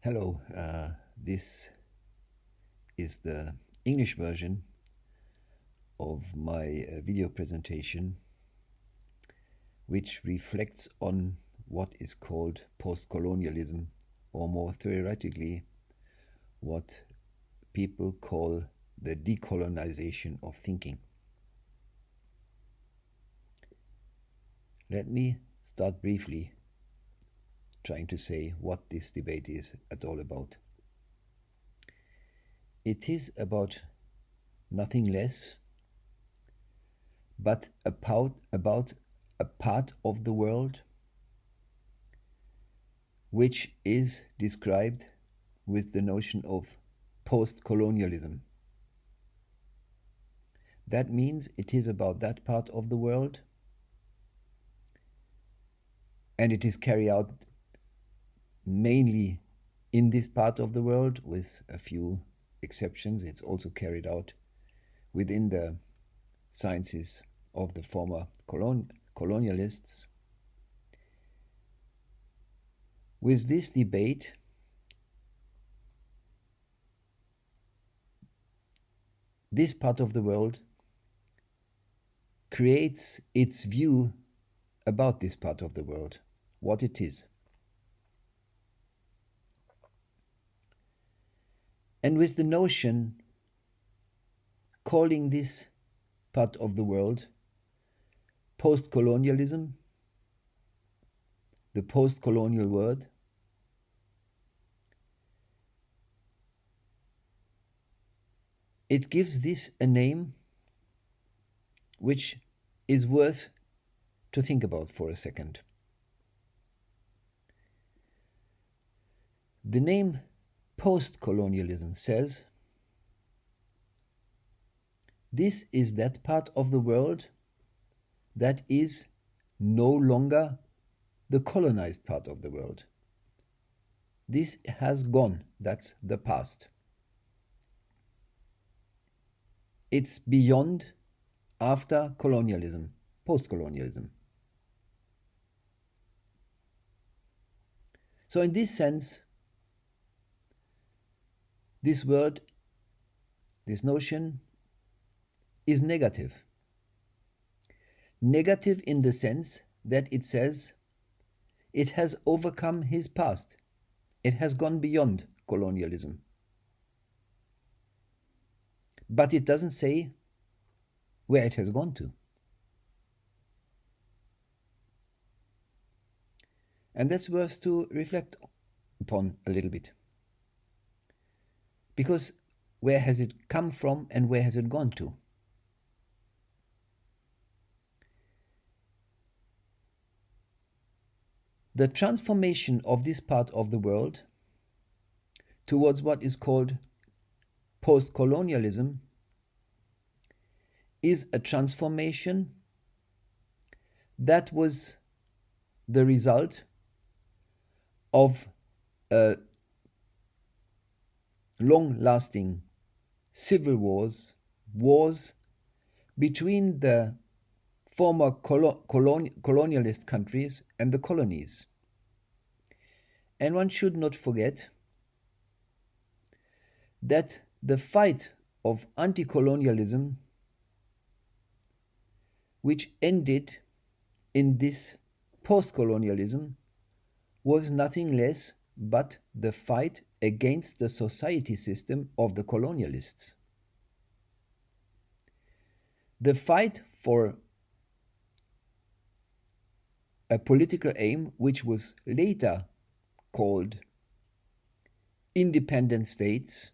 Hello, this is the English version of my video presentation, which reflects on what is called post-colonialism, or more theoretically, what people call the decolonization of thinking. Let me start briefly trying to say what this debate is at all about. It is about nothing less but about a part of the world which is described with the notion of post-colonialism. That means it is about that part of the world, and it is carried out mainly in this part of the world, with a few exceptions. It's also carried out within the sciences of the former colonialists. With this debate, this part of the world creates its view about this part of the world, what it is. And with the notion calling this part of the world post-colonialism, the post-colonial word, it gives this a name which is worth to think about for a second. The name post-colonialism says this is that part of the world that is no longer the colonized part of the world. This has gone. That's the past. It's beyond, after colonialism, post-colonialism. So in this sense, this word, this notion, is negative. Negative in the sense that it says it has overcome his past. It has gone beyond colonialism. But it doesn't say where it has gone to. And that's worth to reflect upon a little bit. Because where has it come from and where has it gone to? The transformation of this part of the world towards what is called post-colonialism is a transformation that was the result of a long-lasting civil wars between the former colonialist countries and the colonies. And one should not forget that the fight of anti-colonialism, which ended in this post-colonialism, was nothing less but the fight against the society system of the colonialists. The fight for a political aim which was later called independent states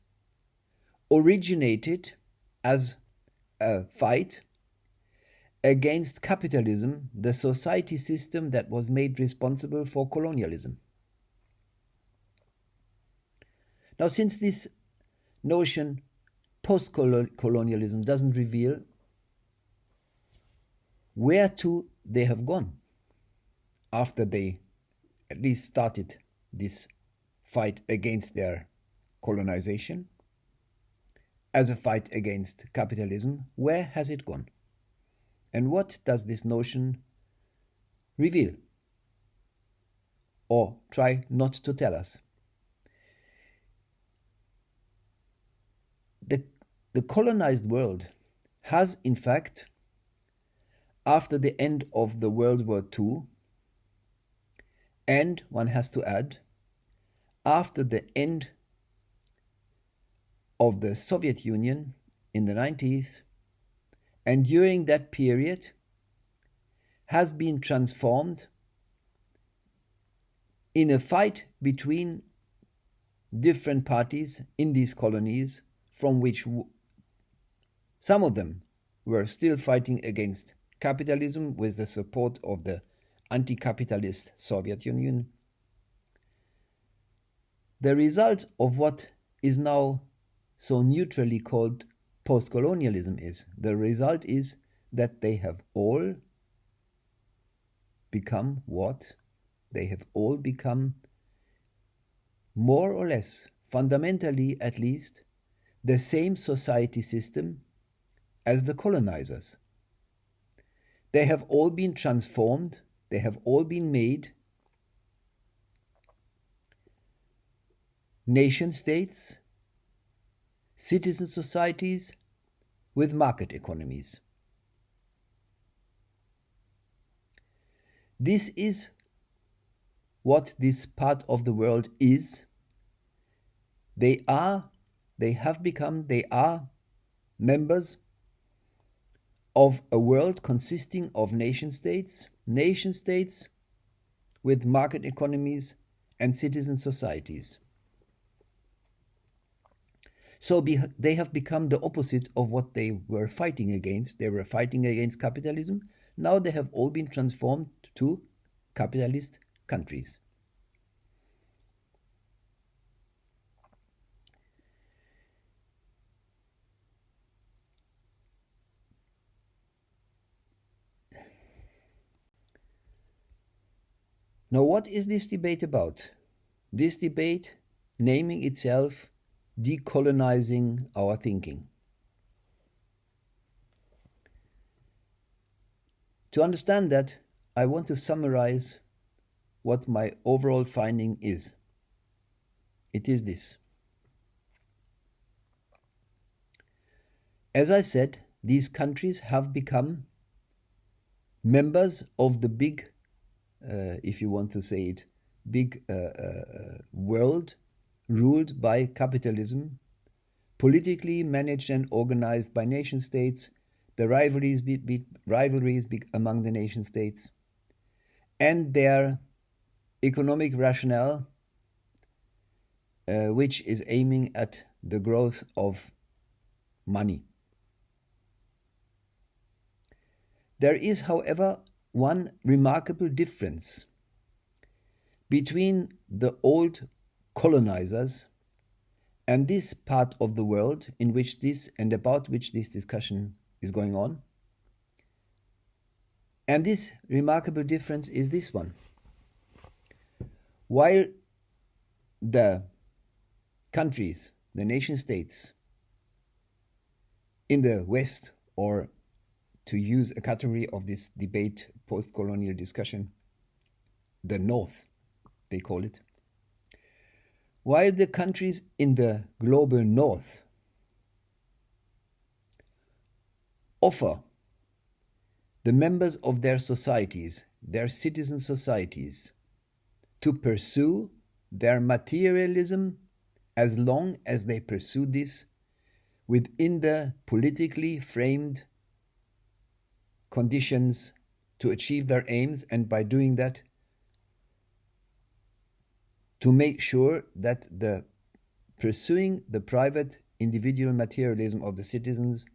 originated as a fight against capitalism, the society system that was made responsible for colonialism. Now, since this notion post-colonialism doesn't reveal where to they have gone after they at least started this fight against their colonization, as a fight against capitalism, where has it gone? And what does this notion reveal, or try not to tell us? the colonized world has, in fact, after the end of the World War II, and one has to add, after the end of the Soviet Union in the 90s, and during that period, has been transformed in a fight between different parties in these colonies, from which some of them were still fighting against capitalism with the support of the anti-capitalist Soviet Union. The result of what is now so neutrally called post-colonialism is, the result is that they have all become what? They have all become, more or less, fundamentally at least, the same society system as the colonizers. They have all been transformed, they have all been made nation states, citizen societies with market economies. This is what this part of the world is. They are members of a world consisting of nation states with market economies and citizen societies. So they have become the opposite of what they were fighting against. They were fighting against capitalism. Now they have all been transformed to capitalist countries. Now, what is this debate about? This debate naming itself decolonizing our thinking. To understand that, I want to summarize what my overall finding is. It is this. As I said, these countries have become members of the big, if you want to say it, big world ruled by capitalism, politically managed and organized by nation states, the rivalries among the nation states, and their economic rationale, which is aiming at the growth of money. There is, however, one remarkable difference between the old colonizers and this part of the world in which this and about which this discussion is going on. And this remarkable difference is this one. While the countries, the nation states in the West, or to use a category of this debate, post-colonial discussion, the North, they call it, while the countries in the global North offer the members of their societies, their citizen societies, to pursue their materialism as long as they pursue this within the politically framed conditions to achieve their aims, and by doing that, to make sure that the pursuing the private individual materialism of the citizens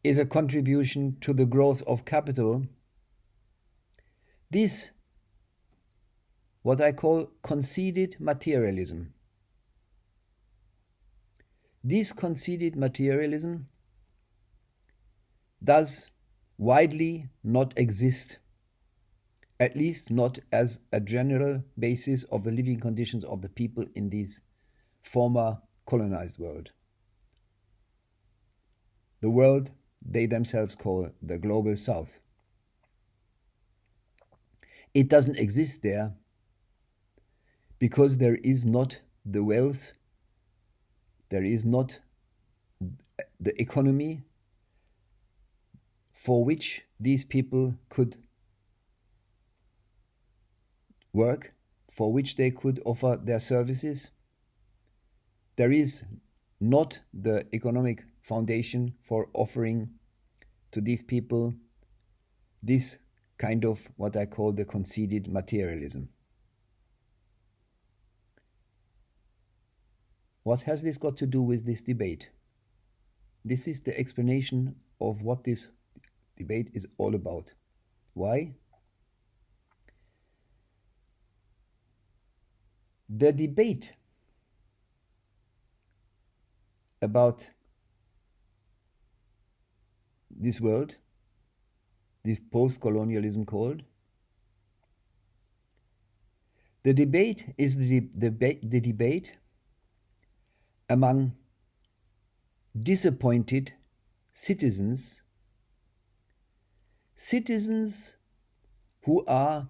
is a contribution to the growth of capital. This, what I call conceded materialism. This conceded materialism does widely not exist, at least not as a general basis of the living conditions of the people in this former colonized world. The world they themselves call the global South. It doesn't exist there because there is not the wealth, there is not the economy for which these people could work, for which they could offer their services. There is not the economic foundation for offering to these people this kind of what I call the conceded materialism. What has this got to do with this debate? This is the explanation of what this debate is all about. Why? The debate about this world, this post-colonialism called, the debate is the debate among disappointed citizens who are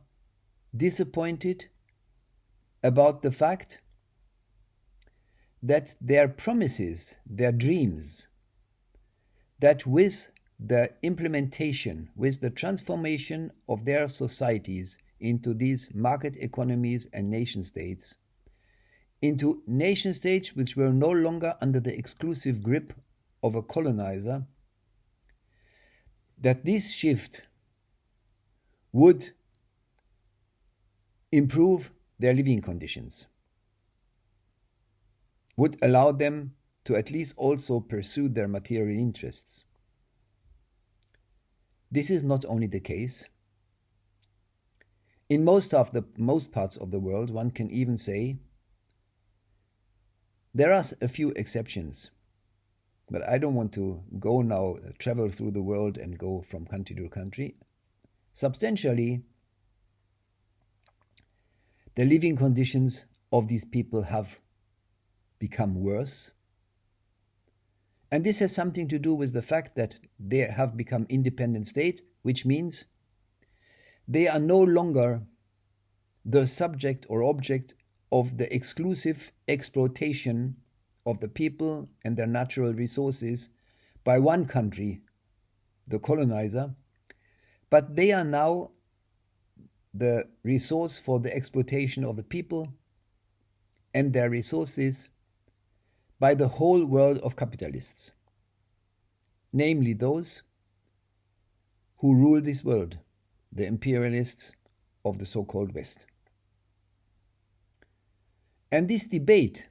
disappointed about the fact that their promises, their dreams, that with the implementation, with the transformation of their societies into these market economies and nation states, into nation states which were no longer under the exclusive grip of a colonizer, that this shift would improve their living conditions, would allow them to at least also pursue their material interests. This is not only the case. In most parts of the world, one can even say there are a few exceptions, but I don't want to go now, travel through the world and go from country to country. Substantially, the living conditions of these people have become worse. And this has something to do with the fact that they have become independent states, which means they are no longer the subject or object of the exclusive exploitation of the people and their natural resources by one country, the colonizer, but they are now the resource for the exploitation of the people and their resources by the whole world of capitalists, namely those who rule this world, the imperialists of the so-called West. And this debate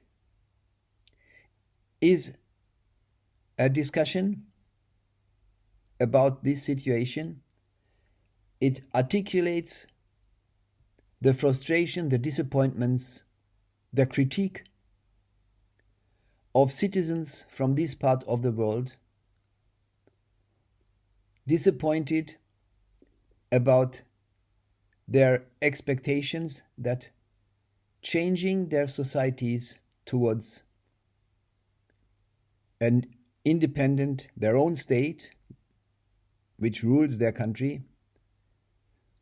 is a discussion about this situation. It articulates the frustration, the disappointments, the critique of citizens from this part of the world, disappointed about their expectations that changing their societies towards an independent, their own state, which rules their country,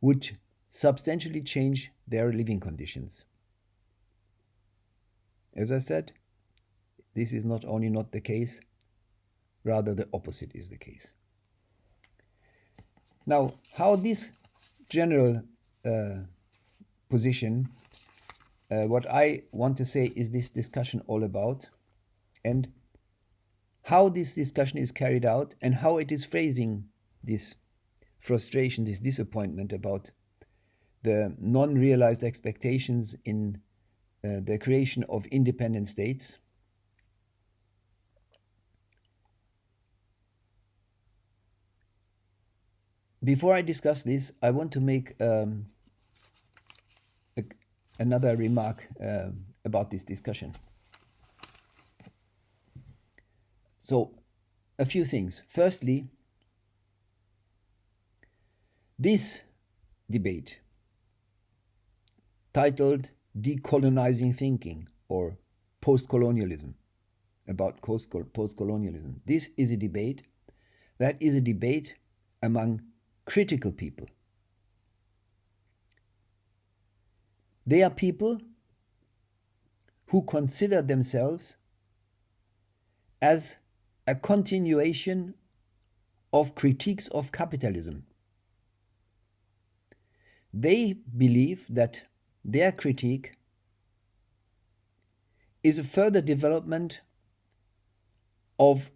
would substantially change their living conditions. As I said, this is not only not the case, rather the opposite is the case. Now, how this general position, what I want to say is this discussion all about, and how this discussion is carried out, and how it is phrasing this frustration, this disappointment about the non-realized expectations in the creation of independent states. Before I discuss this, I want to make another remark about this discussion. So, a few things. Firstly, this debate, titled Decolonizing Thinking or Post-Colonialism, about post-colonialism, this is a debate that is a debate among critical people. They are people who consider themselves as a continuation of critiques of capitalism. They believe that their critique is a further development of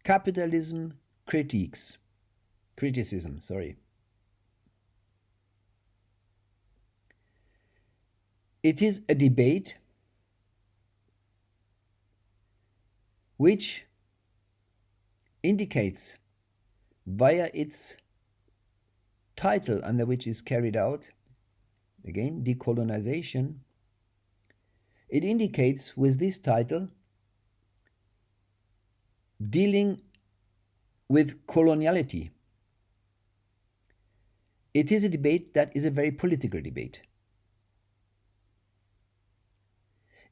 capitalism criticism. It is a debate which indicates via its title under which is carried out, again, decolonization, it indicates with this title dealing with coloniality. It is a debate that is a very political debate.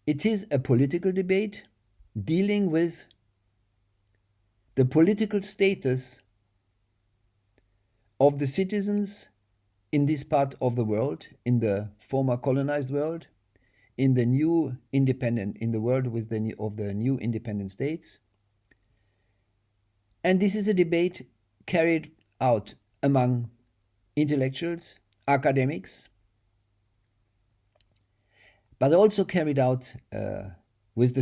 It is a political debate dealing with the political status of the citizens in this part of the world, in the former colonized world, in the new independent, in the world with the new independent states. And this is a debate carried out among intellectuals, academics, but also carried out with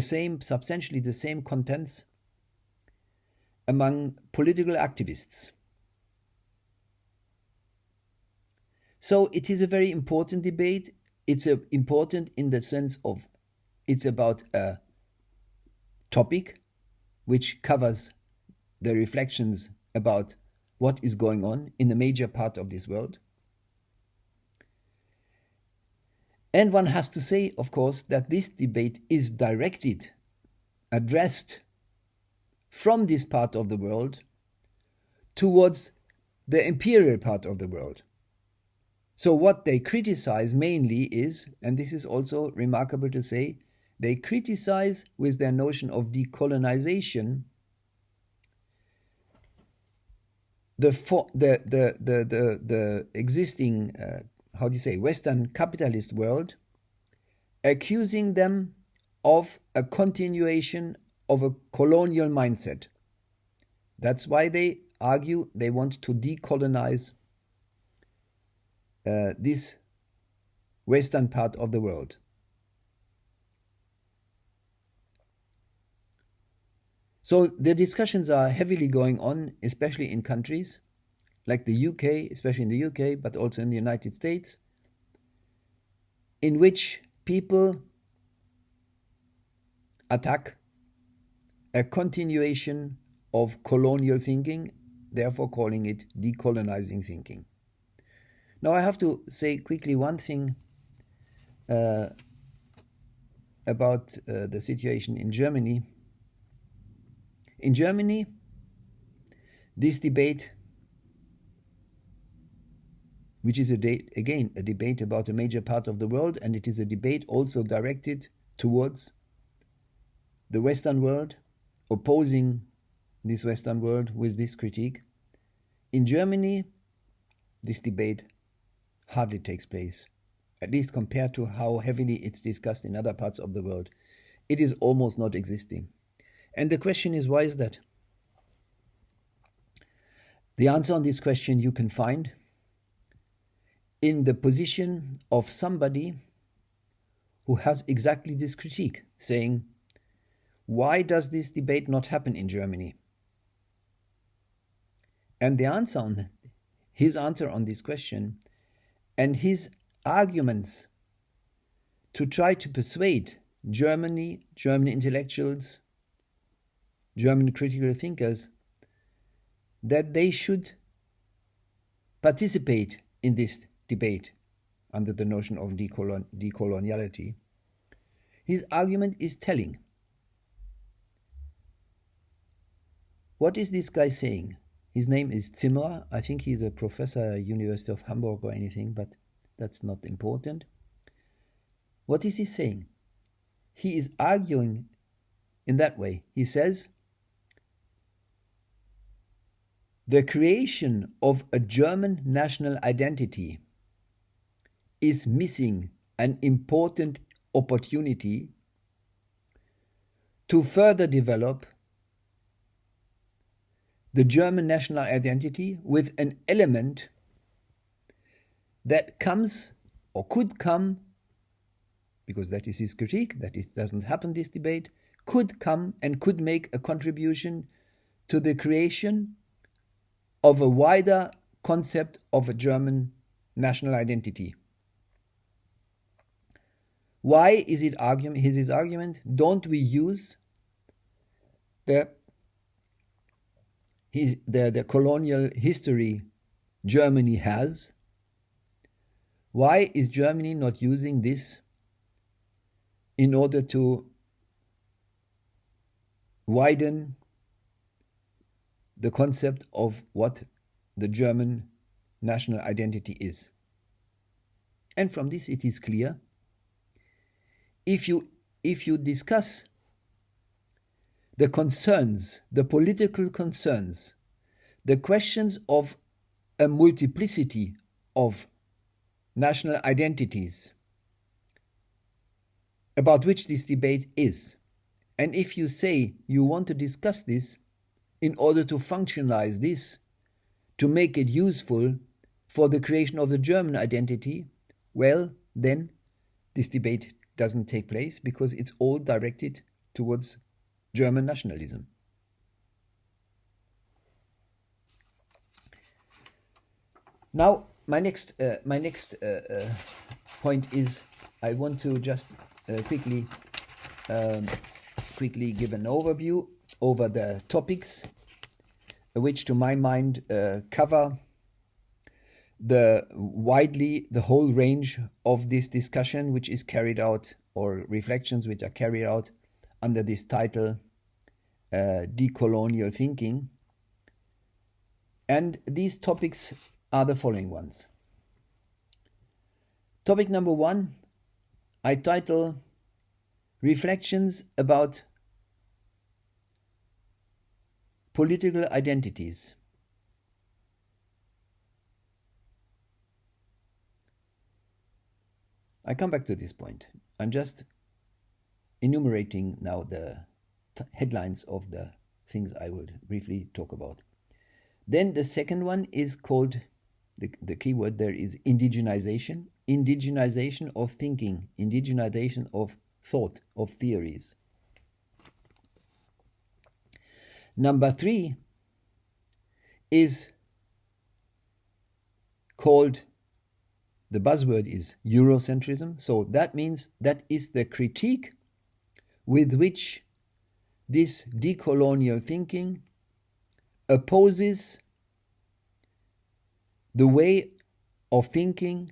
substantially the same contents among political activists. So it is a very important debate. It's important in the sense of it's about a topic which covers the reflections about what is going on in a major part of this world. And one has to say, of course, that this debate is addressed from this part of the world towards the imperial part of the world. So what they criticize mainly is, and this is also remarkable to say, they criticize with their notion of decolonization the existing, Western capitalist world, accusing them of a continuation of a colonial mindset. That's why they argue they want to decolonize this western part of the world. So the discussions are heavily going on, especially in countries like the UK, especially in the UK, but also in the United States, in which people attack a continuation of colonial thinking, therefore calling it decolonizing thinking. Now I have to say quickly one thing about the situation in Germany. In Germany, this debate, which is again a debate about a major part of the world, and it is a debate also directed towards the Western world, opposing this Western world with this critique. In Germany, this debate hardly takes place, at least compared to how heavily it's discussed in other parts of the world. It is almost not existing. And the question is, why is that? The answer on this question you can find in the position of somebody who has exactly this critique, saying, why does this debate not happen in Germany? And his answer on this question and his arguments to try to persuade German intellectuals, German critical thinkers, that they should participate in this debate under the notion of decoloniality. His argument is telling. What is this guy saying? His name is Zimmer. I think he's a professor at University of Hamburg or anything, but that's not important. What is he saying? He is arguing in that way. He says, the creation of a German national identity is missing an important opportunity to further develop the German national identity with an element that comes or could come, because that is his critique, that it doesn't happen, this debate, could come and could make a contribution to the creation of a wider concept of a German national identity. Why is it his argument? Don't we use the colonial history Germany has? Why is Germany not using this in order to widen the concept of what the German national identity is? And from this it is clear, if you discuss the concerns, the political concerns, the questions of a multiplicity of national identities about which this debate is, and if you say you want to discuss this in order to functionalize this, to make it useful for the creation of the German identity, well, then this debate doesn't take place, because it's all directed towards German nationalism. Now, my next point is, I want to just quickly give an overview over the topics which, to my mind, cover the whole range of this discussion, which is carried out, or reflections which are carried out under this title, Decolonial Thinking. And these topics are the following ones. Topic number 1, I title Reflections about Political Identities. I come back to this point. I'm just enumerating now the headlines of the things I will briefly talk about. Then the second one is called, the key word there is indigenization. Indigenization of thinking, indigenization of thought, of theories. Number 3 is called, the buzzword is Eurocentrism. So that means that is the critique with which this decolonial thinking opposes the way of thinking,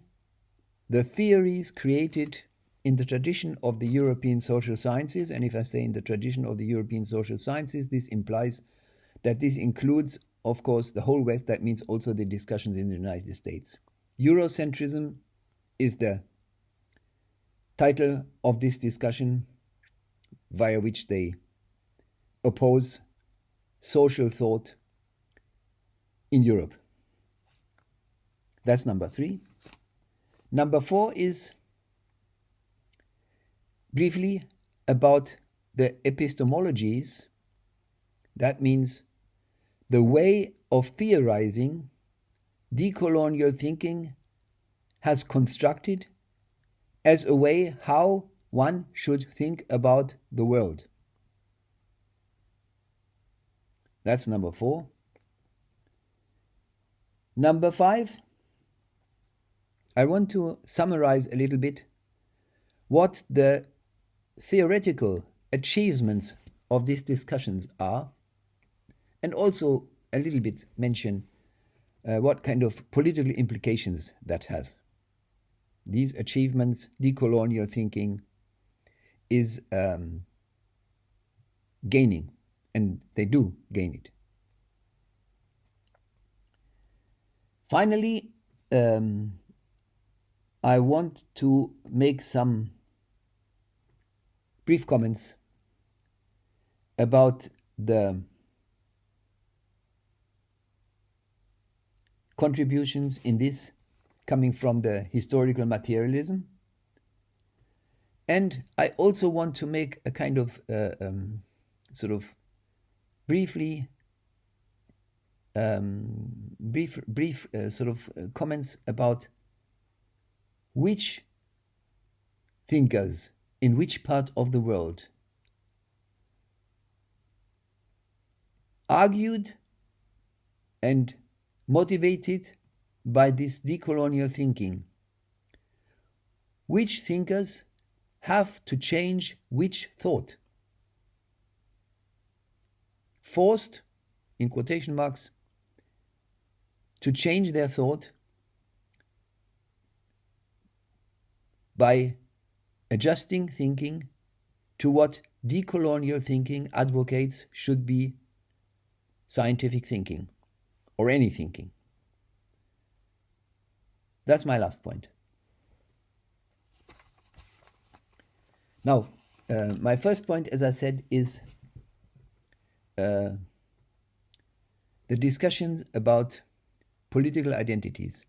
the theories created in the tradition of the European social sciences. And if I say in the tradition of the European social sciences, this implies that this includes, of course, the whole West. That means also the discussions in the United States. Eurocentrism is the title of this discussion, via which they oppose social thought in Europe. That's number 3. Number 4 is briefly about the epistemologies. That means the way of theorizing decolonial thinking has constructed as a way how one should think about the world. That's number 4. Number 5, I want to summarize a little bit what the theoretical achievements of these discussions are, and also a little bit mention what kind of political implications that has. These achievements, decolonial thinking is gaining, and they do gain it. Finally, I want to make some brief comments about the contributions in this coming from the historical materialism. And I also want to make a kind of sort of briefly brief sort of comments about which thinkers in which part of the world argued and motivated by this decolonial thinking. Which thinkers have to change which thought? Forced, in quotation marks, to change their thought by adjusting thinking to what decolonial thinking advocates should be scientific thinking or any thinking. That's my last point. Now, my first point, as I said, is the discussions about political identities.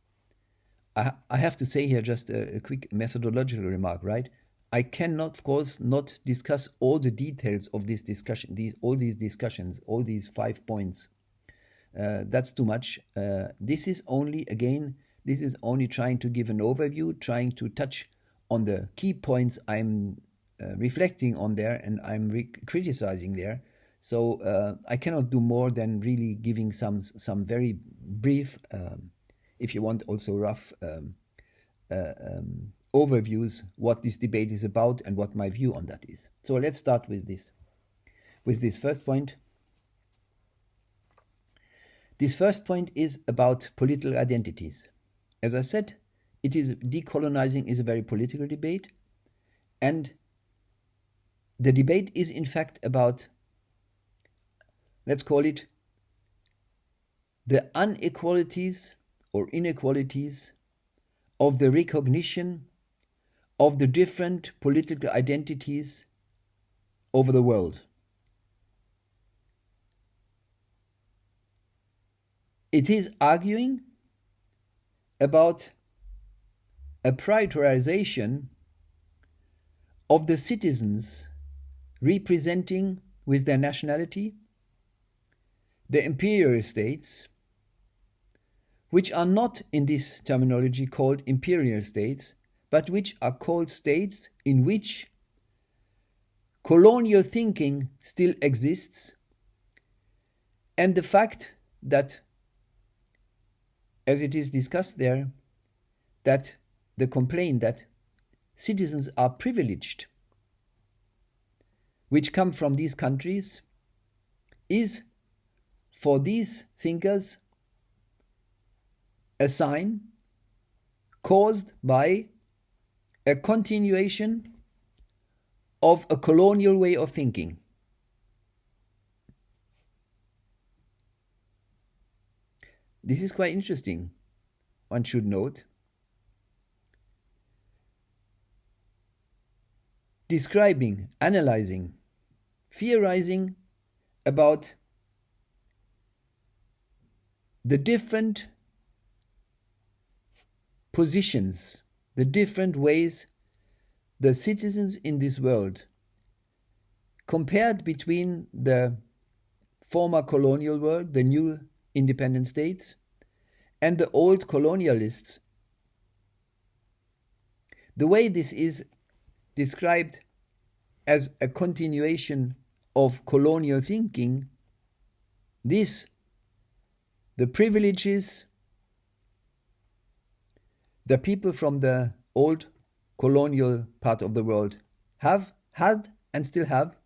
I have to say here just a quick methodological remark, right? I cannot, of course, not discuss all the details of this discussion, all these 5 points. That's too much. This is only trying to give an overview, trying to touch on the key points I'm reflecting on there and I'm criticizing there. So I cannot do more than really giving some very brief, if you want, also rough overviews what this debate is about and what my view on that is. So let's start with this first point. This first point is about political identities. As I said, decolonizing is a very political debate, and the debate is in fact about, let's call it, the inequalities or inequalities of the recognition of the different political identities over the world. It is arguing about a prioritization of the citizens representing with their nationality the imperial states, which are not in this terminology called imperial states, but which are called states in which colonial thinking still exists, and the fact that, as it is discussed there, that the complaint that citizens are privileged, which come from these countries, is for these thinkers a sign caused by a continuation of a colonial way of thinking. This is quite interesting, one should note. Describing, analyzing, theorizing about the different positions, the different ways the citizens in this world, compared between the former colonial world, the new independent states, and the old colonialists. The way this is described as a continuation of colonial thinking, the privileges the people from the old colonial part of the world have had and still have,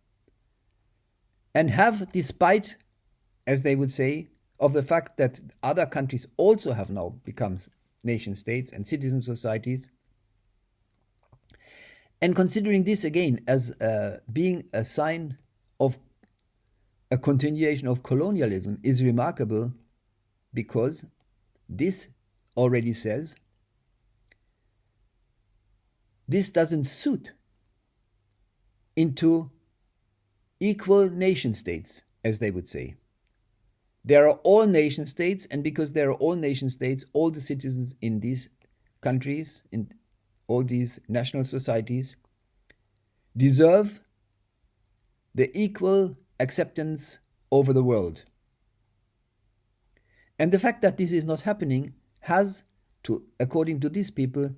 and have despite, as they would say, of the fact that other countries also have now become nation states and citizen societies. And considering this again as being a sign of a continuation of colonialism is remarkable, because this already says this doesn't suit into equal nation states, as they would say. There are all nation states, and because there are all nation states, all the citizens in these countries, in all these national societies, deserve the equal acceptance over the world. And the fact that this is not happening has, according to these people,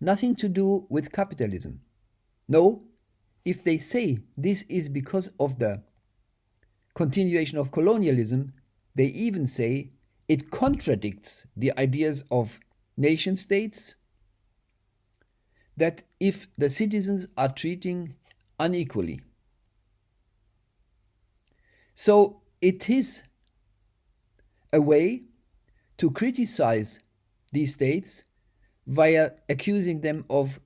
nothing to do with capitalism. No, if they say this is because of the continuation of colonialism, they even say it contradicts the ideas of nation states, that if the citizens are treating unequally. So it is a way to criticize these states via accusing them of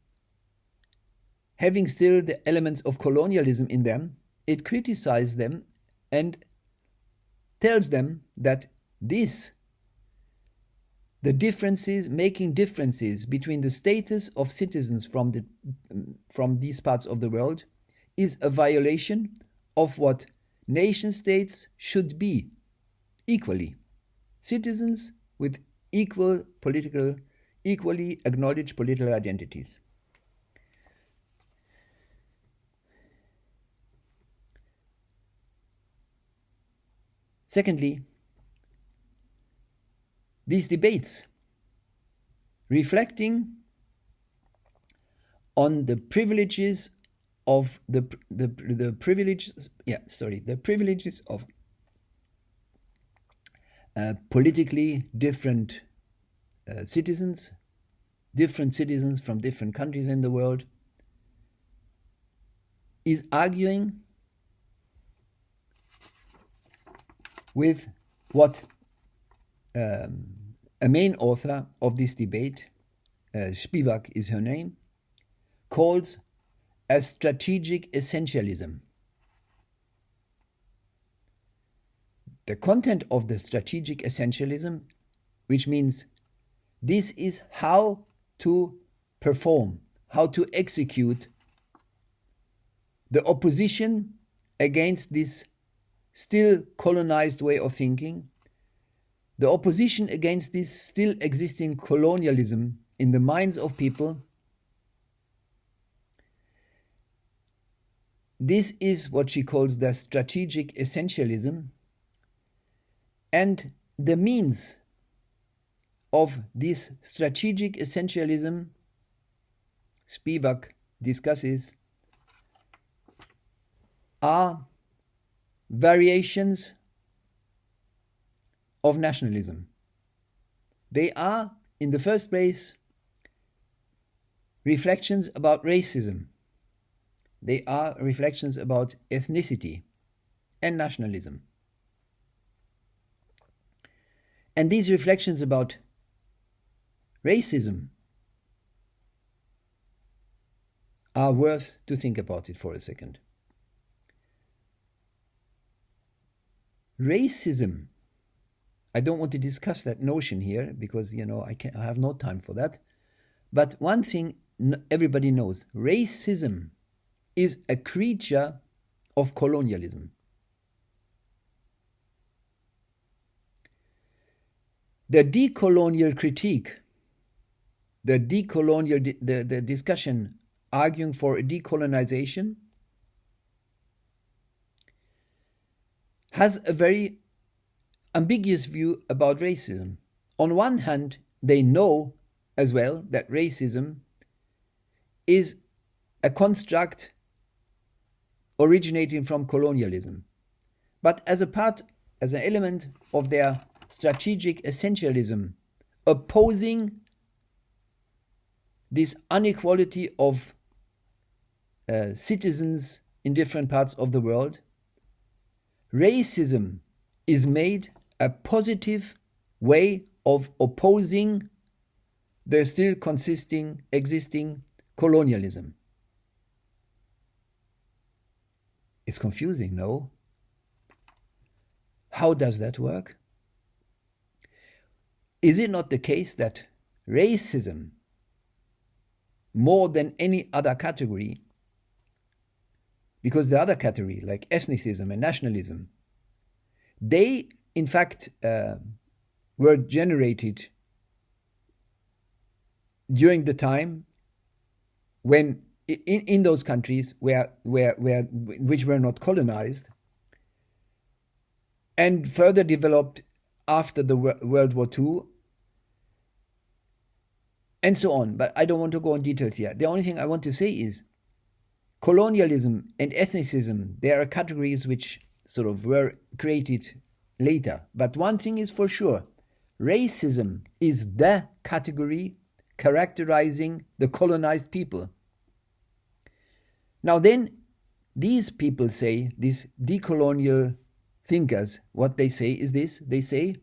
having still the elements of colonialism in them. It criticizes them and tells them that the differences, making differences between the status of citizens from these parts of the world, is a violation of what nation states should be, equally. Citizens with equally acknowledged political identities. Secondly, these debates reflecting on the privileges of the privileges of politically different citizens, different citizens from different countries in the world, is arguing with what a main author of this debate, Spivak is her name, calls a strategic essentialism. The content of the strategic essentialism, which means this is how to perform, how to execute the opposition against this still colonized way of thinking, the opposition against this still existing colonialism in the minds of people. This is what she calls the strategic essentialism, and the means of this strategic essentialism, Spivak discusses, are variations of nationalism. They are, in the first place, reflections about racism. They are reflections about ethnicity and nationalism. And these reflections about racism are worth to think about it for a second. Racism, I don't want to discuss that notion here because, I have no time for that. But one thing everybody knows, racism is a creature of colonialism. The decolonial critique, the discussion arguing for a decolonization has a very ambiguous view about racism. On one hand, they know as well that racism is a construct originating from colonialism. But as an element of their strategic essentialism, opposing this inequality of citizens in different parts of the world, racism is made a positive way of opposing the still existing colonialism. It's confusing, no? How does that work? Is it not the case that racism, more than any other category, because the other category, like ethnicism and nationalism, they in fact were generated during the time when in those countries which were not colonized, and further developed after the World War II, and so on. But I don't want to go in details here. The only thing I want to say is colonialism and ethnicism, there are categories which sort of were created later. But one thing is for sure, racism is the category characterizing the colonized people. Now then, these people say, these decolonial thinkers, what they say is this. They say,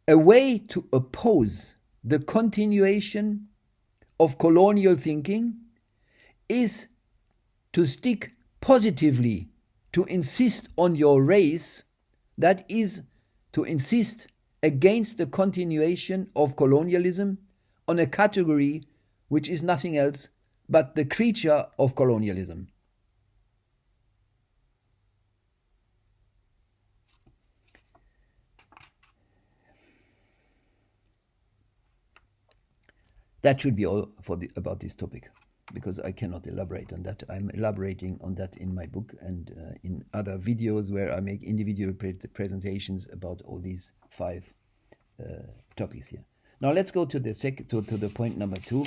a way to oppose the continuation of colonial thinking is to stick positively, to insist on your race, that is, to insist against the continuation of colonialism on a category which is nothing else but the creature of colonialism. That should be all about this topic, because I cannot elaborate on that. I'm elaborating on that in my book and in other videos where I make individual presentations about all these 5 topics here. Now let's go to the point number 2.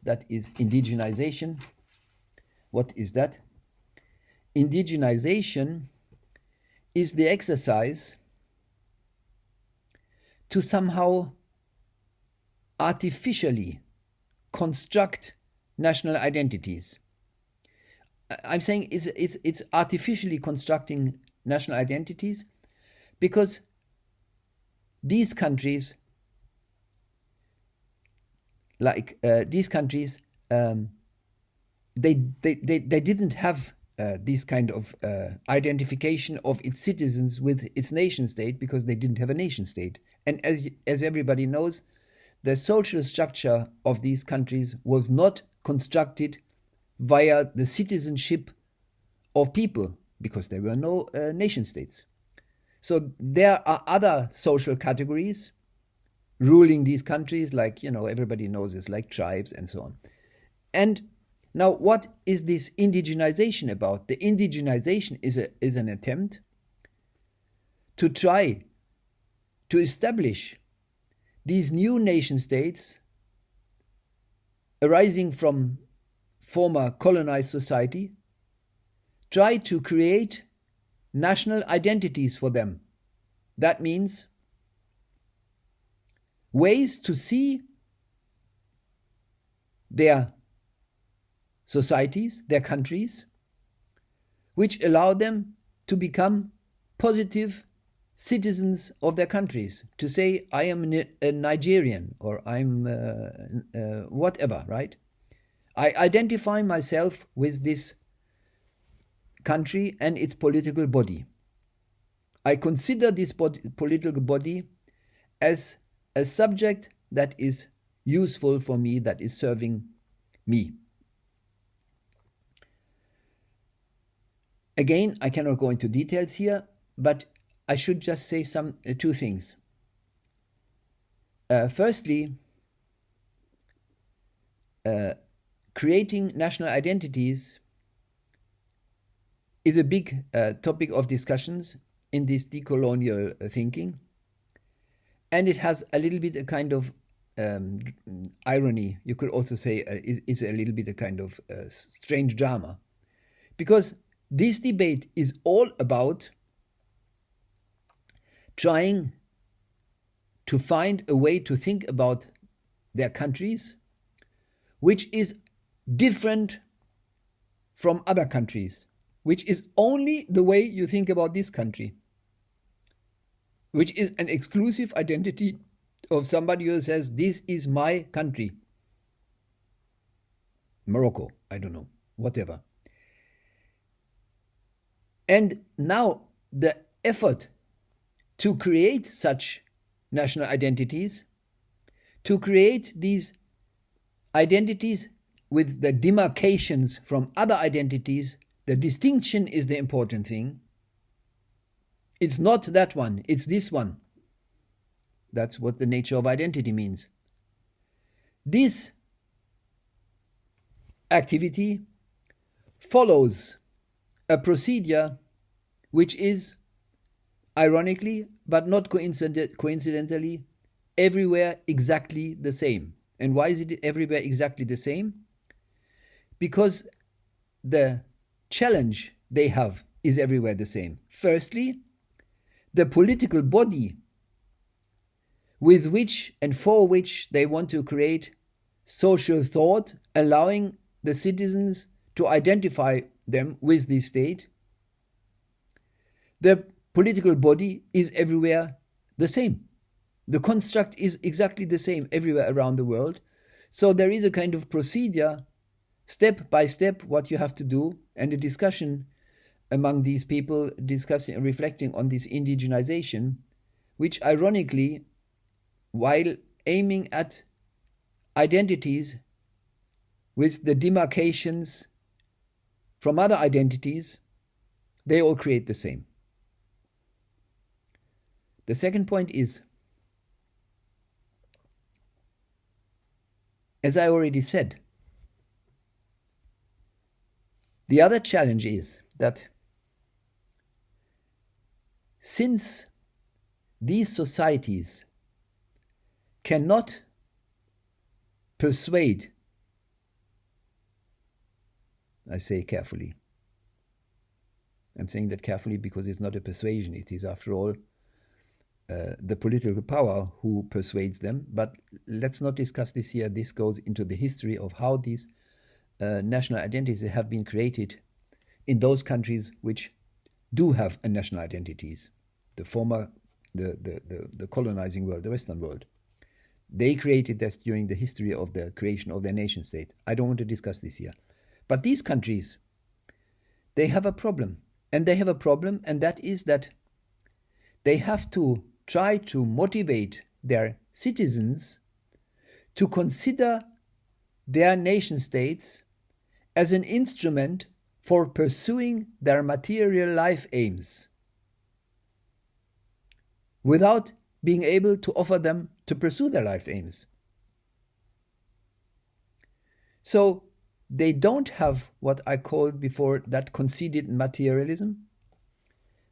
That is indigenization. What is that? Indigenization is the exercise to somehow artificially construct national identities. I'm saying it's artificially constructing national identities because these countries, they didn't have this kind of identification of its citizens with its nation state because they didn't have a nation state. And as everybody knows, the social structure of these countries was not constructed via the citizenship of people because there were no nation states. So there are other social categories ruling these countries, like, everybody knows this, like tribes and so on. And now what is this indigenization about? The indigenization is an attempt to try to establish these new nation states arising from former colonized society, try to create national identities for them. That means ways to see their societies, their countries, which allow them to become positive citizens of their countries, to say, I am a Nigerian, or I'm whatever, right? I identify myself with this country and its political body. I consider this political body as a subject that is useful for me, that is serving me. Again, I cannot go into details here, but I should just say two things. Firstly, creating national identities is a big topic of discussions in this decolonial thinking, and it has a little bit a kind of irony. You could also say it's a little bit a kind of strange drama, because this debate is all about trying to find a way to think about their countries which is different from other countries, which is only the way you think about this country, which is an exclusive identity of somebody who says, this is my country. Morocco, I don't know, whatever. And now the effort to create such national identities, to create these identities with the demarcations from other identities, the distinction is the important thing. It's not that one, it's this one. That's what the nature of identity means. This activity follows a procedure which is ironically, but not coincidentally, everywhere exactly the same. And why is it everywhere exactly the same? Because the challenge they have is everywhere the same. Firstly, the political body with which and for which they want to create social thought, allowing the citizens to identify them with the state, the political body is everywhere the same. The construct is exactly the same everywhere around the world. So there is a kind of procedure, step by step, what you have to do, and a discussion among these people discussing and reflecting on this indigenization, which ironically, while aiming at identities with the demarcations from other identities, they all create the same. The second point is, as I already said, the other challenge is that since these societies cannot persuade, I say carefully, I'm saying that carefully because it's not a persuasion, it is after all the political power who persuades them. But let's not discuss this here. This goes into the history of how these national identities have been created in those countries which do have a national identities. The former, the colonizing world, the Western world. They created this during the history of the creation of their nation state. I don't want to discuss this here. But these countries, they have a problem. And they have a problem, and that is that they have to try to motivate their citizens to consider their nation states as an instrument for pursuing their material life aims without being able to offer them to pursue their life aims. So they don't have what I called before that conceded materialism.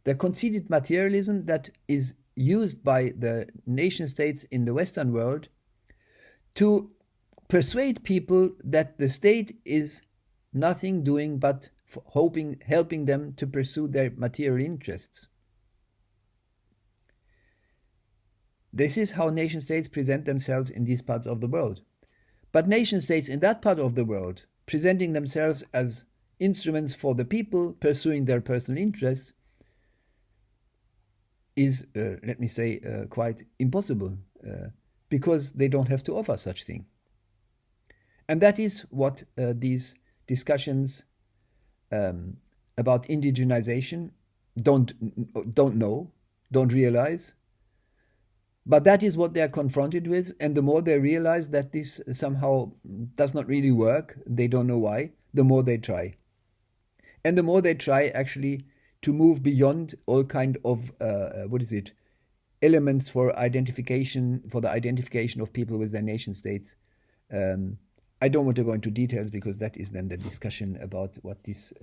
The conceded materialism that is used by the nation states in the Western world to persuade people that the state is nothing doing but helping them to pursue their material interests. This is how nation states present themselves in these parts of the world. But nation states in that part of the world, presenting themselves as instruments for the people pursuing their personal interests, is, let me say, quite impossible because they don't have to offer such thing. And that is what these discussions about indigenization don't know, don't realize. But that is what they are confronted with, and the more they realize that this somehow does not really work, they don't know why, the more they try. And the more they try actually to move beyond all kind of, elements for the identification of people with their nation states. I don't want to go into details because that is then the discussion about what this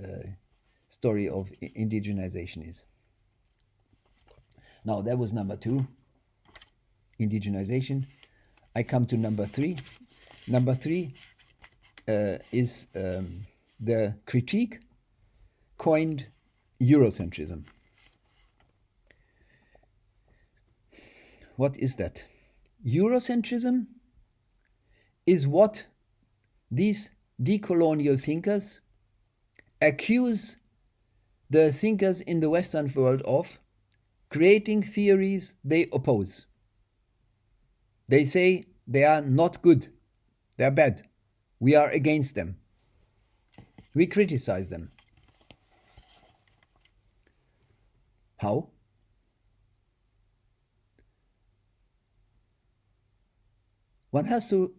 story of indigenization is. Now, that was number 2, indigenization. I come to number 3. Number 3 is the critique coined Eurocentrism. What is that? Eurocentrism is what these decolonial thinkers accuse the thinkers in the Western world of creating theories they oppose. They say they are not good, they are bad, we are against them, we criticize them. How? One has to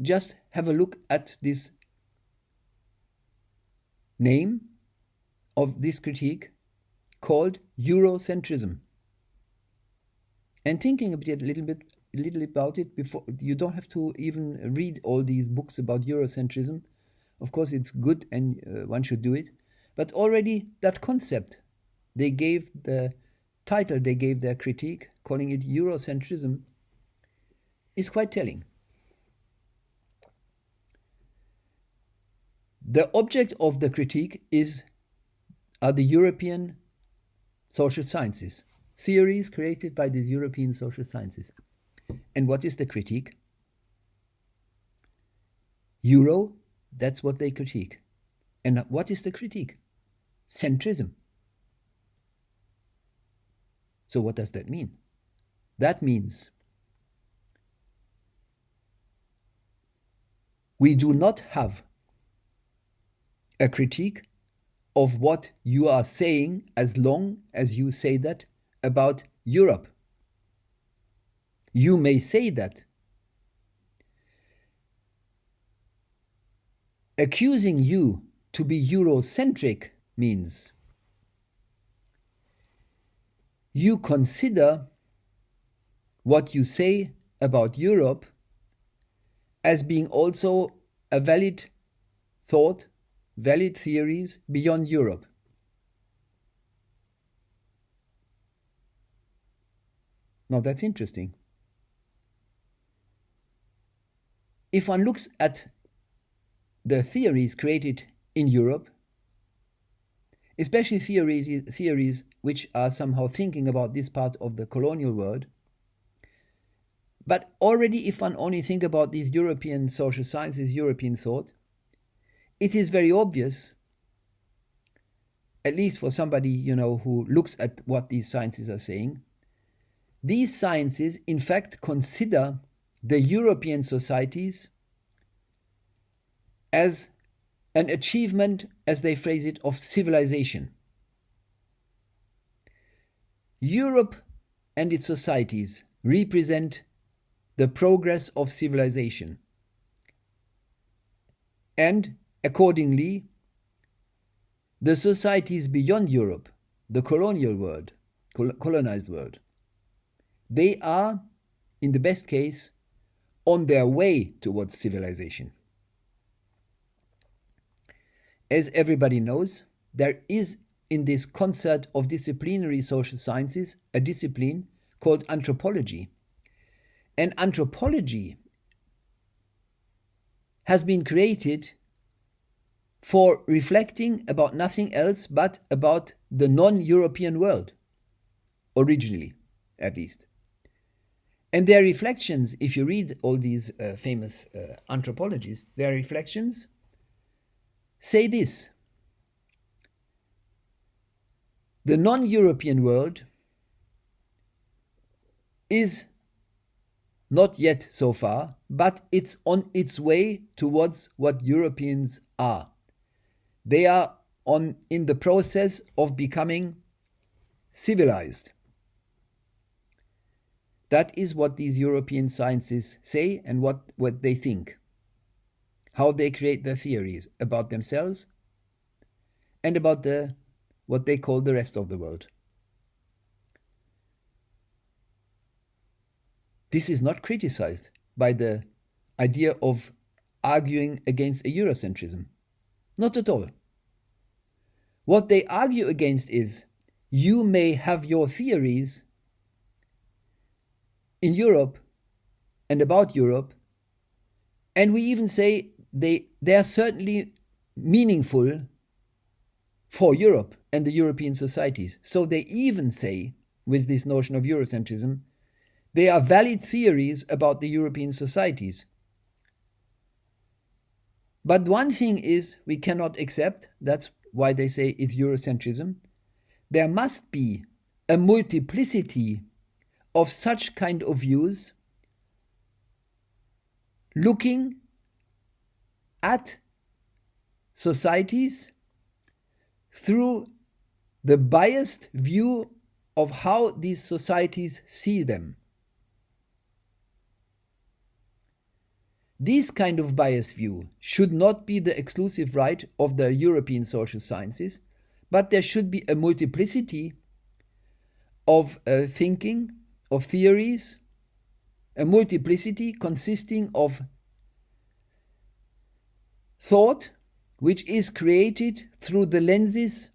just have a look at this name of this critique called Eurocentrism, and thinking a little bit about it before. You don't have to even read all these books about Eurocentrism. Of course, it's good and one should do it, but already that concept they gave the title, they gave their critique, calling it Eurocentrism, is quite telling. The object of the critique are the European social sciences, theories created by the European social sciences. And what is the critique? Euro, that's what they critique. And what is the critique? Centrism. So what does that mean? That means we do not have a critique of what you are saying as long as you say that about Europe. You may say that. Accusing you to be Eurocentric means you consider what you say about Europe as being also a valid thought, valid theories beyond Europe. Now that's interesting. If one looks at the theories created in Europe, especially theories which are somehow thinking about this part of the colonial world, but already if one only think about these European social sciences, European thought, it is very obvious, at least for somebody, who looks at what these sciences are saying, these sciences in fact consider the European societies as an achievement, as they phrase it, of civilization. Europe and its societies represent the progress of civilization. And accordingly, the societies beyond Europe, the colonial world, colonized world, they are, in the best case, on their way towards civilization. As everybody knows, there is in this concert of disciplinary social sciences a discipline called anthropology. And anthropology has been created for reflecting about nothing else but about the non-European world, originally, at least. And their reflections, if you read all these famous anthropologists, their reflections say this: the non-European world is not yet so far, but it's on its way towards what Europeans are. They are in the process of becoming civilized. That is what these European sciences say and what they think. How they create their theories about themselves and about what they call the rest of the world. This is not criticized by the idea of arguing against a Eurocentrism. Not at all. What they argue against is, you may have your theories in Europe and about Europe, and we even say they are certainly meaningful for Europe and the European societies. So they even say, with this notion of Eurocentrism, they are valid theories about the European societies. But one thing is we cannot accept, that's why they say it's Eurocentrism. There must be a multiplicity of such kind of views looking at societies through the biased view of how these societies see them. This kind of biased view should not be the exclusive right of the European social sciences, but there should be a multiplicity of thinking, of theories, a multiplicity consisting of thought which is created through the lenses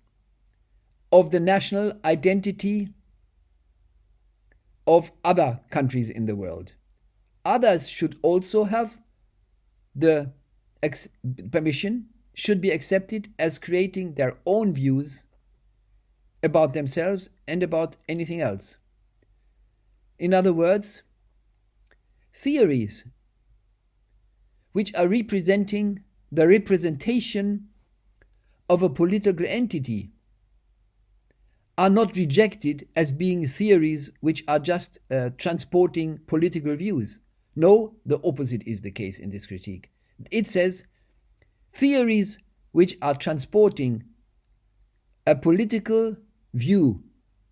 of the national identity of other countries in the world. Others should also have the permission, should be accepted as creating their own views about themselves and about anything else. In other words, theories which are representing the representation of a political entity are not rejected as being theories which are just transporting political views. No, the opposite is the case in this critique. It says theories which are transporting a political view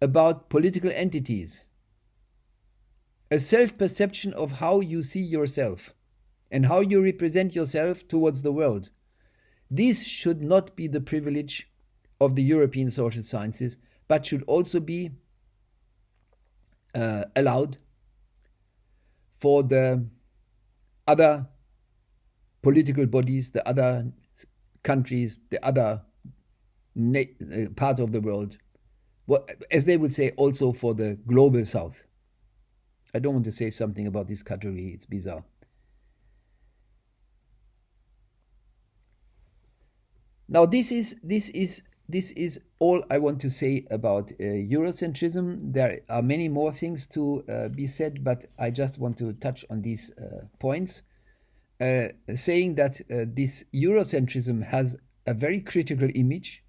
about political entities, a self-perception of how you see yourself and how you represent yourself towards the world. This should not be the privilege of the European social sciences, but should also be allowed for the other political bodies, the other countries, the other part of the world, as they would say, also for the global south. I don't want to say something about this category, it's bizarre. Now this is all I want to say about Eurocentrism. There are many more things to be said, but I just want to touch on these points, saying that this Eurocentrism has a very critical image,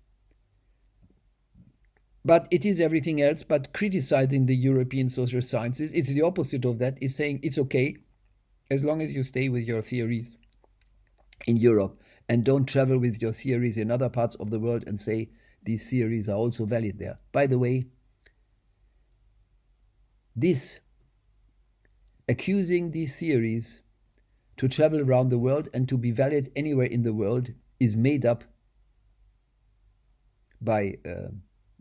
but it is everything else but criticizing the European social sciences. It's the opposite of that. It's saying it's okay as long as you stay with your theories in Europe and don't travel with your theories in other parts of the world and say these theories are also valid there. By the way, this accusing these theories to travel around the world and to be valid anywhere in the world is made up by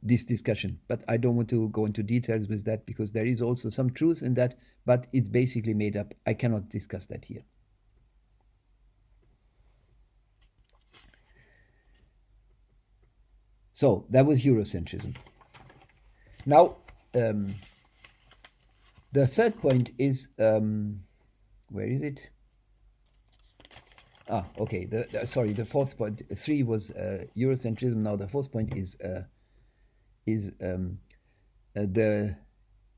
this discussion. But I don't want to go into details with that because there is also some truth in that, but it's basically made up. I cannot discuss that here. So that was Eurocentrism. Now, the third point is, where is it? Okay. The fourth point. 3 was Eurocentrism. Now the fourth point is the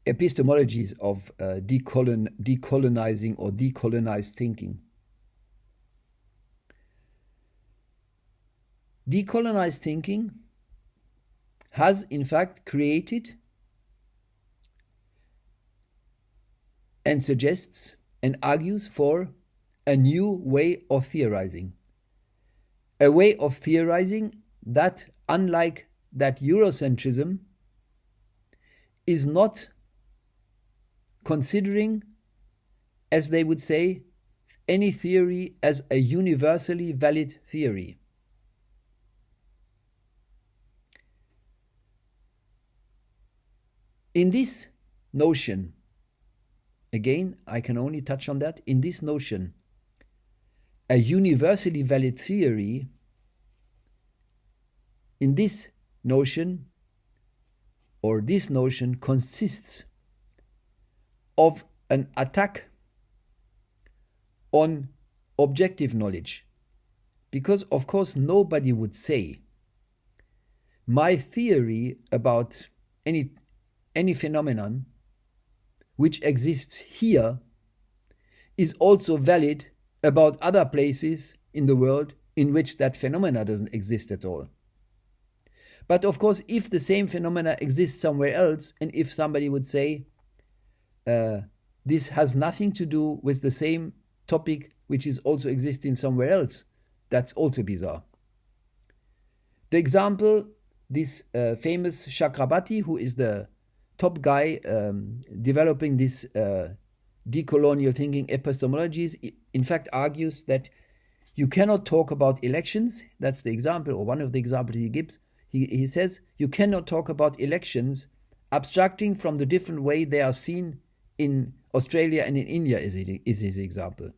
epistemologies of decolonizing or decolonized thinking. Decolonized thinking has in fact created and suggests and argues for a new way of theorizing. A way of theorizing that, unlike that Eurocentrism, is not considering, as they would say, any theory as a universally valid theory. In this notion, again, I can only touch on that, in this notion, a universally valid theory, in this notion, or this notion consists of an attack on objective knowledge. Because, of course, nobody would say, my theory about any phenomenon which exists here is also valid about other places in the world in which that phenomena doesn't exist at all. But of course, if the same phenomena exists somewhere else, and if somebody would say this has nothing to do with the same topic which is also existing somewhere else, that's also bizarre. The example, this famous Chakrabarti, who is the top guy developing this decolonial thinking epistemologies, in fact argues that you cannot talk about elections. That's the example, or one of the examples he gives. He says you cannot talk about elections abstracting from the different way they are seen in Australia and in India, is his example.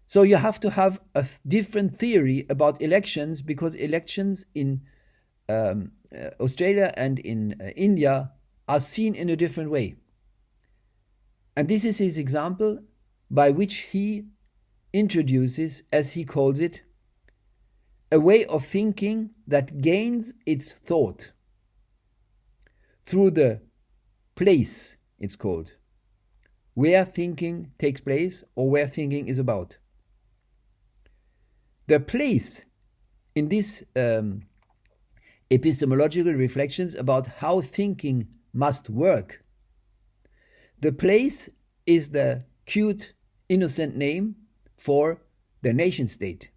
So you have to have a different theory about elections, because elections in Australia and in India are seen in a different way. And this is his example by which he introduces, as he calls it, a way of thinking that gains its thought through the place, it's called, where thinking takes place or where thinking is about. The place in this epistemological reflections about how thinking must work, the place is the cute, innocent name for the nation state,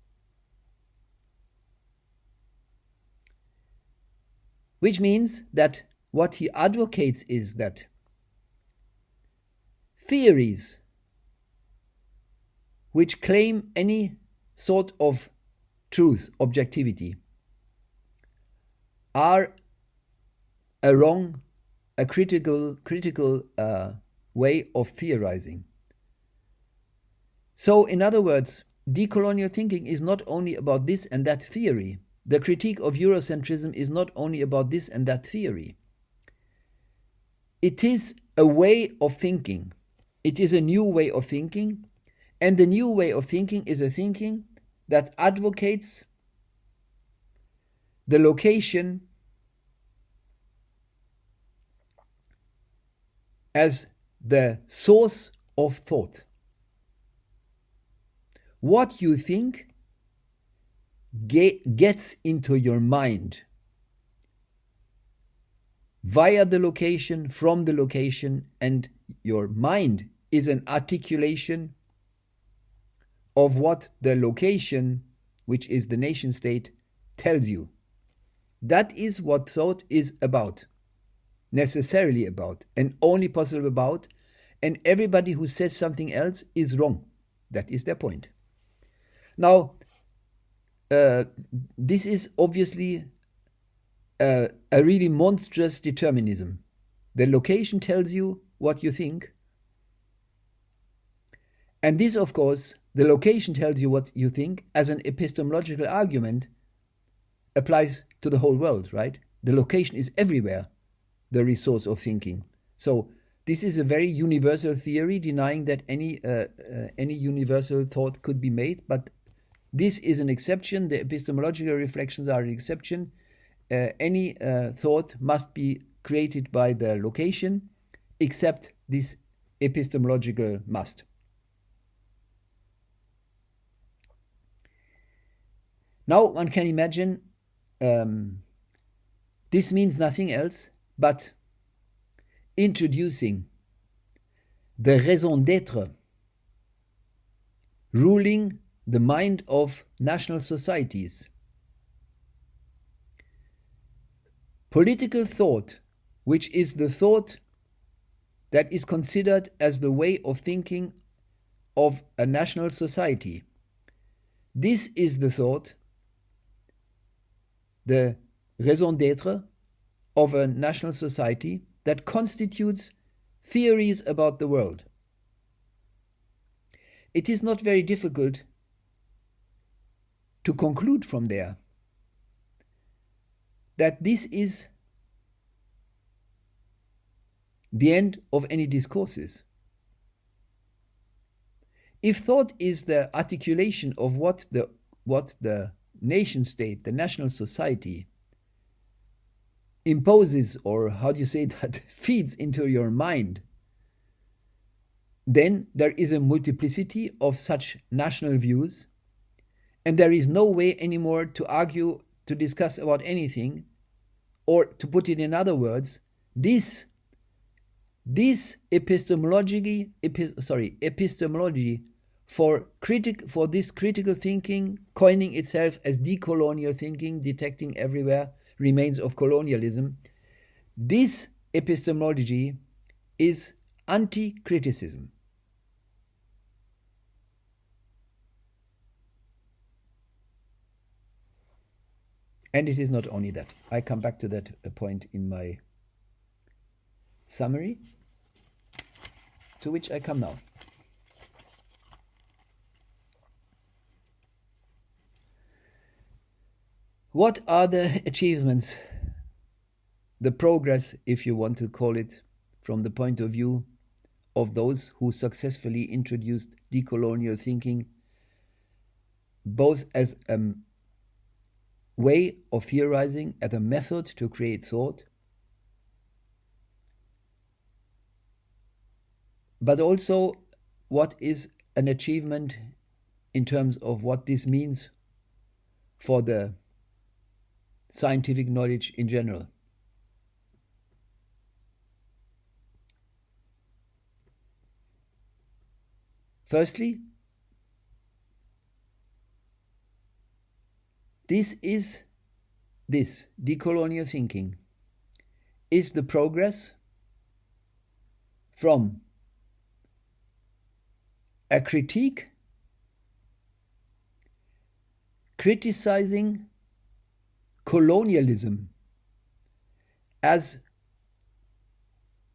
which means that what he advocates is that theories which claim any sort of truth, objectivity, are a critical way of theorizing. So, in other words, decolonial thinking is not only about this and that theory. The critique of Eurocentrism is not only about this and that theory. It is a way of thinking. It is a new way of thinking. And the new way of thinking is a thinking that advocates the location as the source of thought. What you think gets into your mind via the location, from the location, and your mind is an articulation of what the location, which is the nation state, tells you. That is what thought is about, necessarily about, and only possible about, and everybody who says something else is wrong. That is their point. Now, this is obviously a really monstrous determinism. The location tells you what you think, and this, of course, the location tells you what you think as an epistemological argument applies to the whole world, right? The location is everywhere the resource of thinking. So this is a very universal theory, denying that any universal thought could be made, but this is an exception. The epistemological reflections are an exception. Any thought must be created by the location, except this epistemological must. Now one can imagine this means nothing else but introducing the raison d'être ruling the mind of national societies. Political thought, which is the thought that is considered as the way of thinking of a national society. This is the thought, the raison d'être of a national society that constitutes theories about the world. It is not very difficult to conclude from there that this is the end of any discourses. If thought is the articulation of what the nation state, the national society, imposes, or how do you say that, feeds into your mind, then there is a multiplicity of such national views, and there is no way anymore to argue, to discuss about anything, or to put it in other words, this epistemology for this critical thinking, coining itself as decolonial thinking, detecting everywhere remains of colonialism. This epistemology is anti-criticism. And it is not only that. I come back to that point in my summary, to which I come now. What are the achievements, the progress, if you want to call it, from the point of view of those who successfully introduced decolonial thinking, both as a way of theorizing, as a method to create thought, but also what is an achievement in terms of what this means for the scientific knowledge in general? Firstly, this decolonial thinking is the progress from a criticizing colonialism as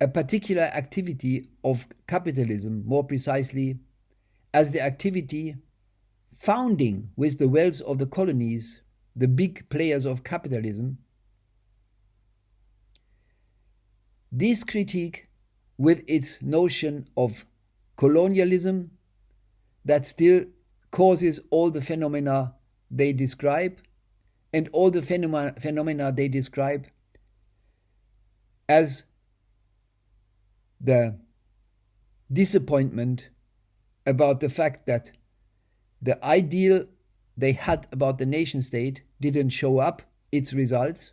a particular activity of capitalism, more precisely as the activity founding with the wealth of the colonies, the big players of capitalism. This critique, with its notion of colonialism that still causes all the phenomena they describe, and all the phenomena they describe as the disappointment about the fact that the ideal they had about the nation state didn't show up its results.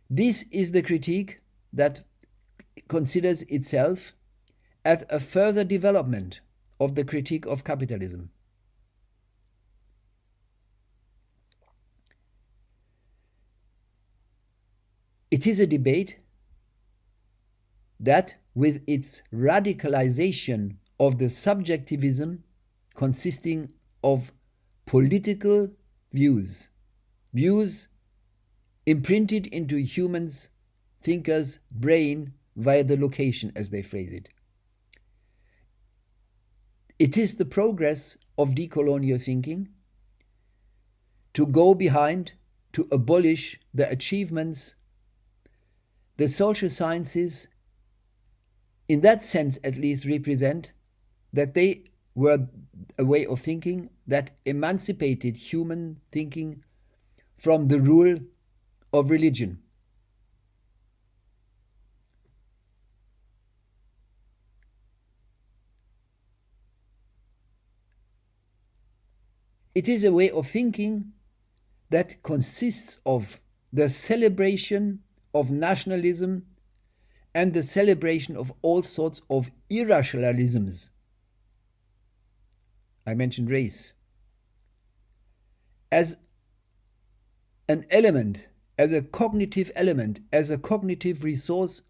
This is the critique that considers itself as a further development of the critique of capitalism. It is a debate that, with its radicalization of the subjectivism consisting of political views imprinted into humans' thinkers' brain via the location, as they phrase it. It is the progress of decolonial thinking to go behind, to abolish the achievements the social sciences, in that sense at least, represent, that they were a way of thinking that emancipated human thinking from the rule of religion. It is a way of thinking that consists of the celebration of nationalism and the celebration of all sorts of irrationalisms. I mentioned race as an element, as a cognitive element, as a cognitive resource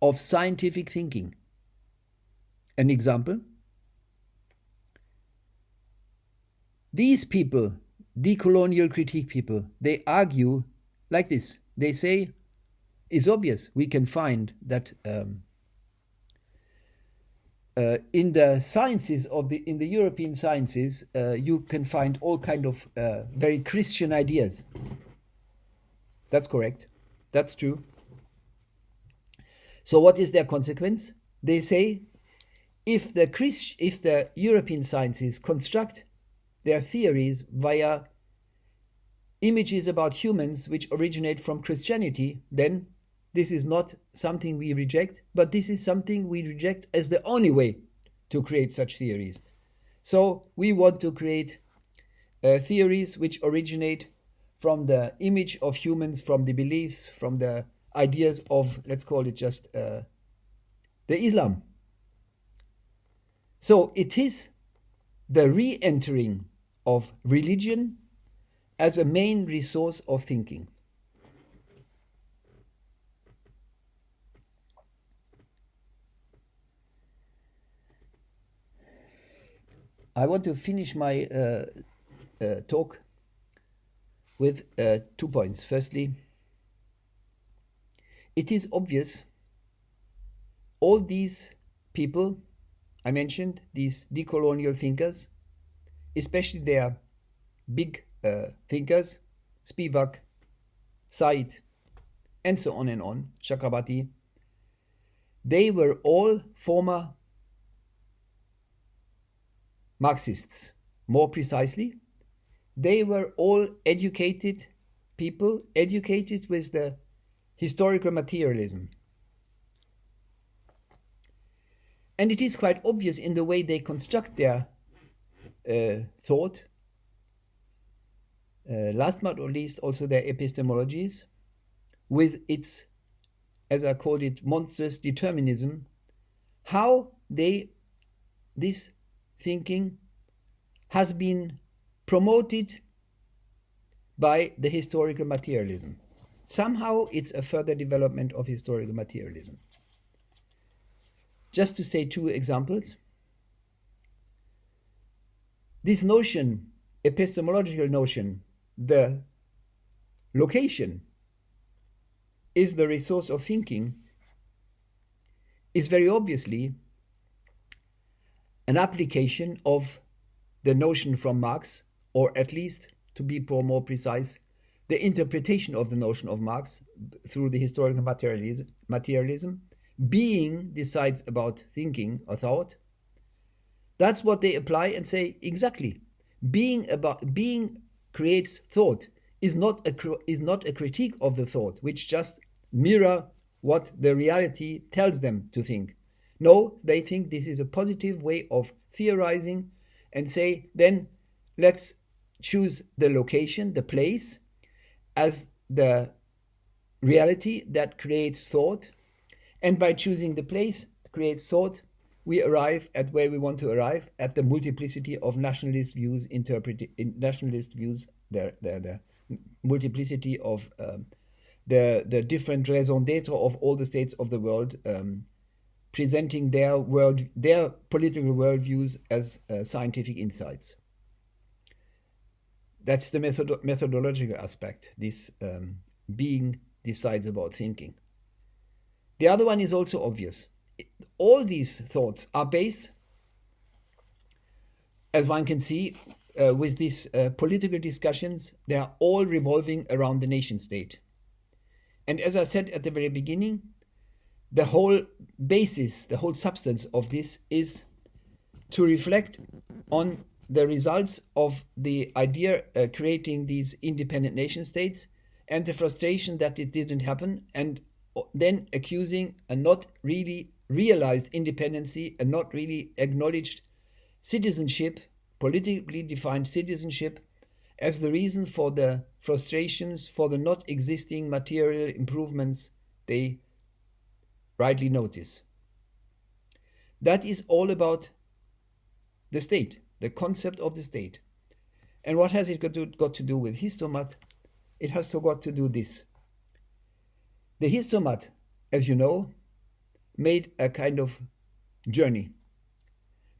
of scientific thinking. An example: these people, decolonial critique people, they argue like this. They say, it's obvious, we can find that in the sciences in the European sciences, you can find all kind of very Christian ideas. That's correct. That's true. So what is their consequence? They say, if the European sciences construct their theories via images about humans which originate from Christianity, then this is not something we reject, but this is something we reject as the only way to create such theories. So we want to create theories which originate from the image of humans, from the beliefs, from the ideas of, let's call it just the Islam. So it is the re-entering of religion as a main resource of thinking. I want to finish my talk with 2 points. Firstly, it is obvious all these people I mentioned, these decolonial thinkers, especially their big thinkers, Spivak, Said, and so on, Chakrabarti, they were all former Marxists. More precisely, they were all educated people, educated with the historical materialism. And it is quite obvious in the way they construct their thought, last but not least also their epistemologies, with its, as I called it, monstrous determinism, how this thinking has been promoted by the historical materialism. Somehow it's a further development of historical materialism. Just to say two examples. This notion, epistemological notion, the location is the resource of thinking, is very obviously an application of the notion from Marx, or at least, to be more precise, the interpretation of the notion of Marx through the historical materialism. Being decides about thinking or thought. That's what they apply and say exactly. Being creates thought is not a critique of the thought, which just mirror what the reality tells them to think. No, they think this is a positive way of theorizing and say, then let's choose the location, the place, as the reality that creates thought. And by choosing the place to create thought, we arrive at where we want to arrive, at the multiplicity of nationalist views, the multiplicity of the different raison d'etre of all the states of the world, presenting their political worldviews as scientific insights. That's the methodological aspect. This being decides about thinking. The other one is also obvious. All these thoughts are based, as one can see, with these political discussions, they are all revolving around the nation state. And as I said at the very beginning, the whole basis, the whole substance of this is to reflect on the results of the idea creating these independent nation states and the frustration that it didn't happen, and then accusing a not really realized independency, a not really acknowledged citizenship, politically defined citizenship, as the reason for the frustrations, for the not existing material improvements they rightly notice. That is all about the state, the concept of the state. And what has it got to do with histomat? It has got to do this. The histomat, as you know, made a kind of journey.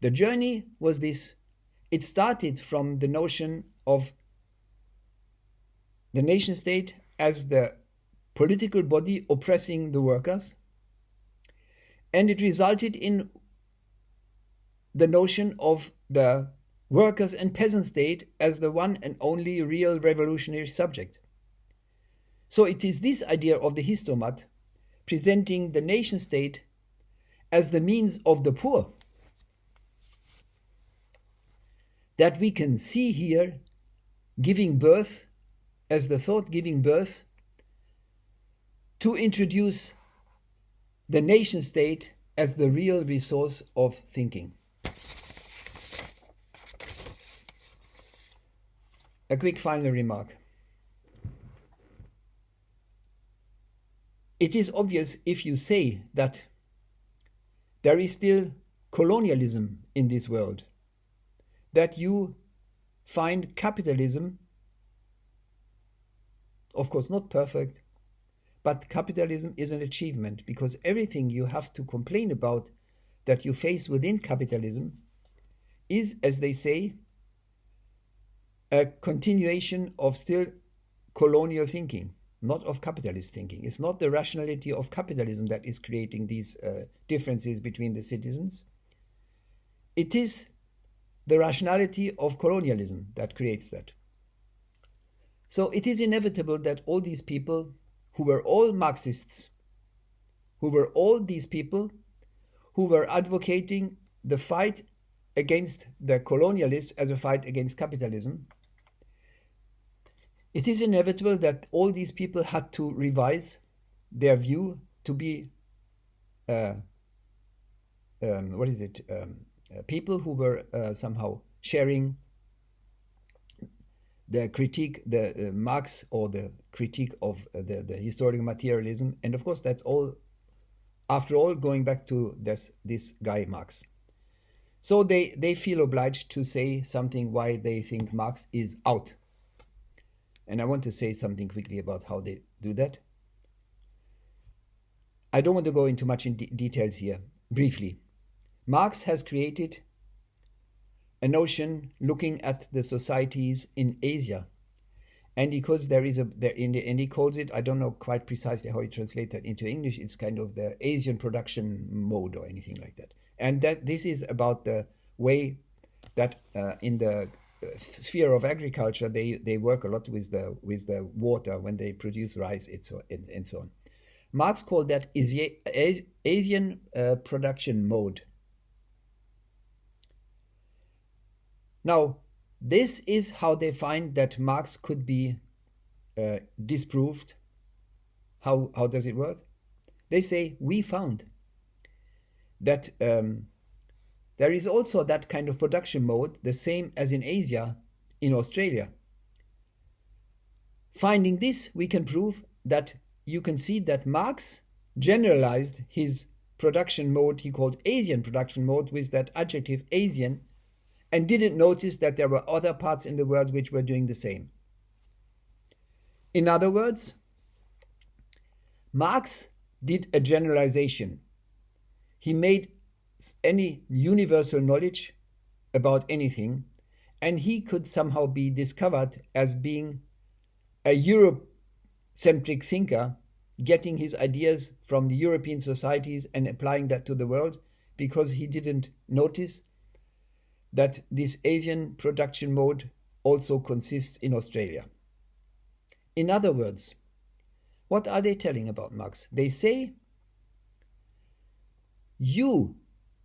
The journey was this. It started from the notion of the nation state as the political body oppressing the workers, and it resulted in the notion of the workers and peasant state as the one and only real revolutionary subject. So it is this idea of the histomat presenting the nation state as the means of the poor that we can see here giving birth, as the thought giving birth, to introduce the nation state as the real resource of thinking. A quick final remark. It is obvious if you say that there is still colonialism in this world, that you find capitalism, of course not perfect, but capitalism is an achievement, because everything you have to complain about that you face within capitalism is, as they say, a continuation of still colonial thinking, not of capitalist thinking. It's not the rationality of capitalism that is creating these differences between the citizens. It is the rationality of colonialism that creates that. So it is inevitable that all these people who were all Marxists, who were all these people who were advocating the fight against the colonialists as a fight against capitalism, it is inevitable that all these people had to revise their view to be people who were somehow sharing the critique, the Marx, or the critique of the historical materialism. And of course, that's all, after all, going back to this guy Marx. So they feel obliged to say something why they think Marx is out. And I want to say something quickly about how they do that. I don't want to go into much in details here. Briefly, Marx has created a notion looking at the societies in Asia, and because and he calls it, I don't know quite precisely how he translates that into English, it's kind of the Asian production mode or anything like that. And that this is about the way that in the sphere of agriculture they work a lot with the water when they produce rice and so on. Marx called that Asian production mode. Now, this is how they find that Marx could be disproved. How does it work? They say, we found that there is also that kind of production mode, the same as in Asia, in Australia. Finding this, we can prove that you can see that Marx generalized his production mode, he called Asian production mode, with that adjective Asian, and didn't notice that there were other parts in the world which were doing the same. In other words, Marx did a generalization. He made any universal knowledge about anything, and he could somehow be discovered as being a Eurocentric thinker, getting his ideas from the European societies and applying that to the world, because he didn't notice that this Asian production mode also consists in Australia. In other words, what are they telling about Marx? They say, you,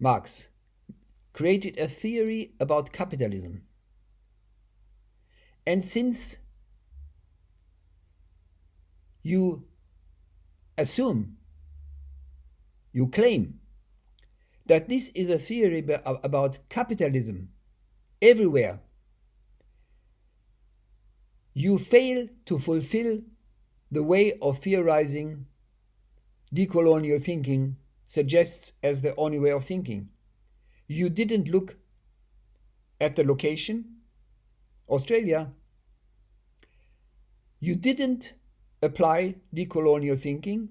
Marx, created a theory about capitalism. And since you assume, you claim that this is a theory about capitalism everywhere, you fail to fulfill the way of theorizing decolonial thinking suggests as the only way of thinking. You didn't look at the location, Australia. You didn't apply decolonial thinking,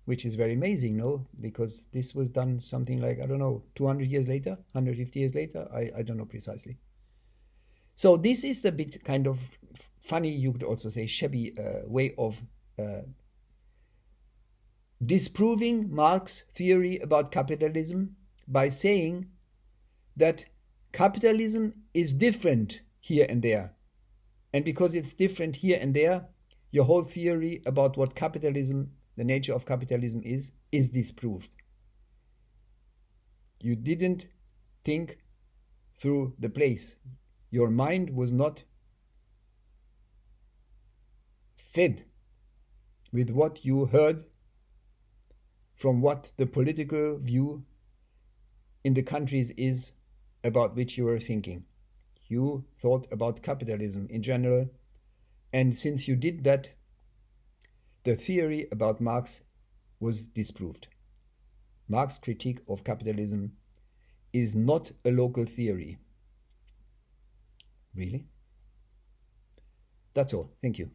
which is very amazing, no? Because this was done something like, I don't know, 200 years later, 150 years later, I don't know precisely. So this is the bit kind of funny, you could also say shabby way of disproving Marx's theory about capitalism by saying that capitalism is different here and there. And because it's different here and there, your whole theory about what capitalism, the nature of capitalism is disproved. You didn't think through the place. Your mind was not fed with what you heard from what the political view in the countries is about which you were thinking. You thought about capitalism in general, and since you did that, the theory about Marx was disproved. Marx's critique of capitalism is not a local theory. Really? That's all. Thank you.